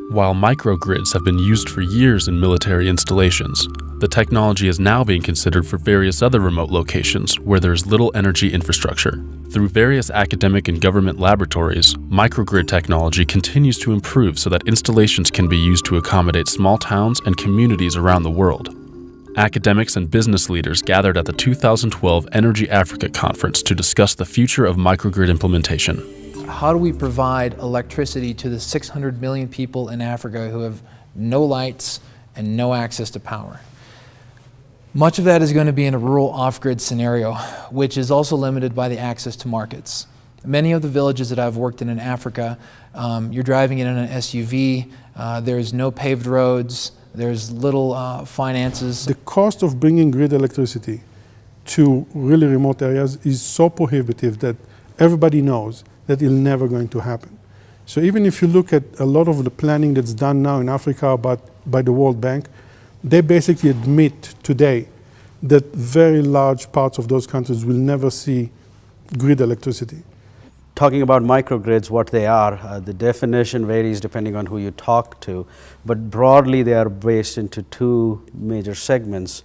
While microgrids have been used for years in military installations, the technology is now being considered for various other remote locations where there is little energy infrastructure. Through various academic and government laboratories, microgrid technology continues to improve so that installations can be used to accommodate small towns and communities around the world. Academics and business leaders gathered at the 2012 Energy Africa Conference to discuss the future of microgrid implementation. How do we provide electricity to the 600 million people in Africa who have no lights and no access to power? Much of that is going to be in a rural off-grid scenario, which is also limited by the access to markets. Many of the villages that I've worked in Africa, you're driving in an SUV, there's no paved roads, there's little finances. The cost of bringing grid electricity to really remote areas is so prohibitive that everybody knows that it's never going to happen. So even if you look at a lot of the planning that's done now in Africa by the World Bank, they basically admit today that very large parts of those countries will never see grid electricity. Talking about microgrids, what they are, the definition varies depending on who you talk to, but broadly they are based into two major segments.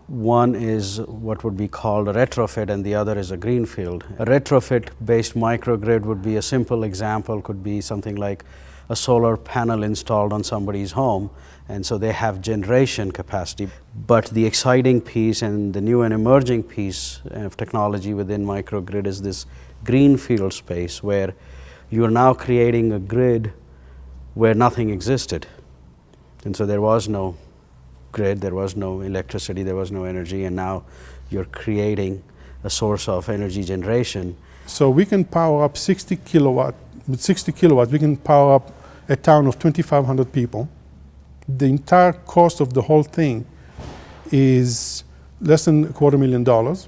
One is what would be called a retrofit and the other is a greenfield. A retrofit-based microgrid would be a simple example, could be something like a solar panel installed on somebody's home, and so they have generation capacity. But the exciting piece and the new and emerging piece of technology within microgrid is this greenfield space where you are now creating a grid where nothing existed. And so there was no grid, there was no electricity, there was no energy, and now you're creating a source of energy generation. So we can power up 60 kilowatt. With 60 kilowatts, we can power up a town of 2,500 people. The entire cost of the whole thing is less than $250,000.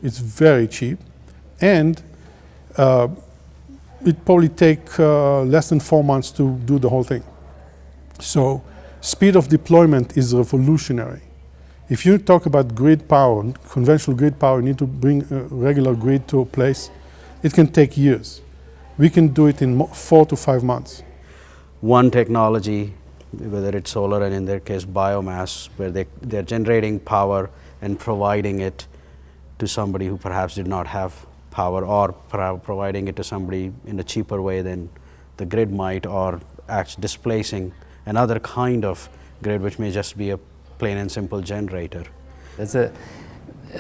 It's very cheap, and it probably take less than 4 months to do the whole thing. So speed of deployment is revolutionary. If you talk about grid power, conventional grid power, you need to bring a regular grid to a place, it can take years. We can do it in 4 to 5 months. One technology, whether it's solar and in their case biomass, where they're generating power and providing it to somebody who perhaps did not have power, or providing it to somebody in a cheaper way than the grid might, or actually displacing another kind of grid which may just be a plain and simple generator. There's a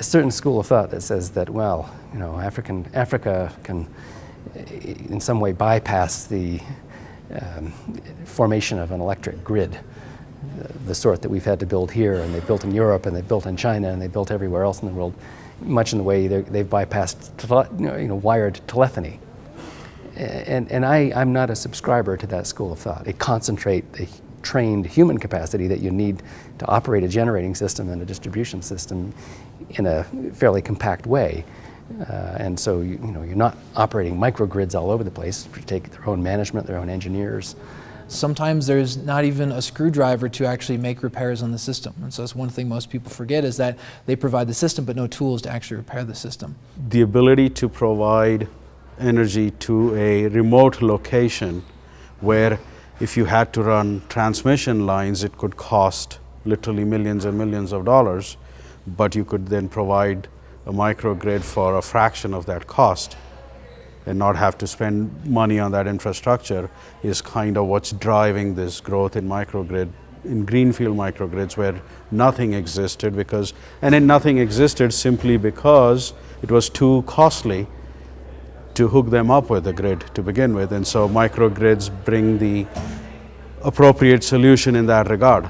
certain school of thought that says that, well, you know, Africa can in some way bypass the formation of an electric grid, the sort that we've had to build here, and they built in Europe, and they built in China, and they built everywhere else in the world, much in the way they've bypassed wired telephony. And I'm not a subscriber to that school of thought. It concentrates the trained human capacity that you need to operate a generating system and a distribution system in a fairly compact way. And so you're not operating microgrids all over the place. You take their own management, their own engineers. Sometimes there's not even a screwdriver to actually make repairs on the system. And so that's one thing most people forget, is that they provide the system but no tools to actually repair the system. The ability to provide energy to a remote location where if you had to run transmission lines, it could cost literally millions and millions of dollars, but you could then provide a microgrid for a fraction of that cost and not have to spend money on that infrastructure, is kind of what's driving this growth in microgrid, in greenfield microgrids where nothing existed, nothing existed simply because it was too costly to hook them up with the grid to begin with. And so microgrids bring the appropriate solution in that regard.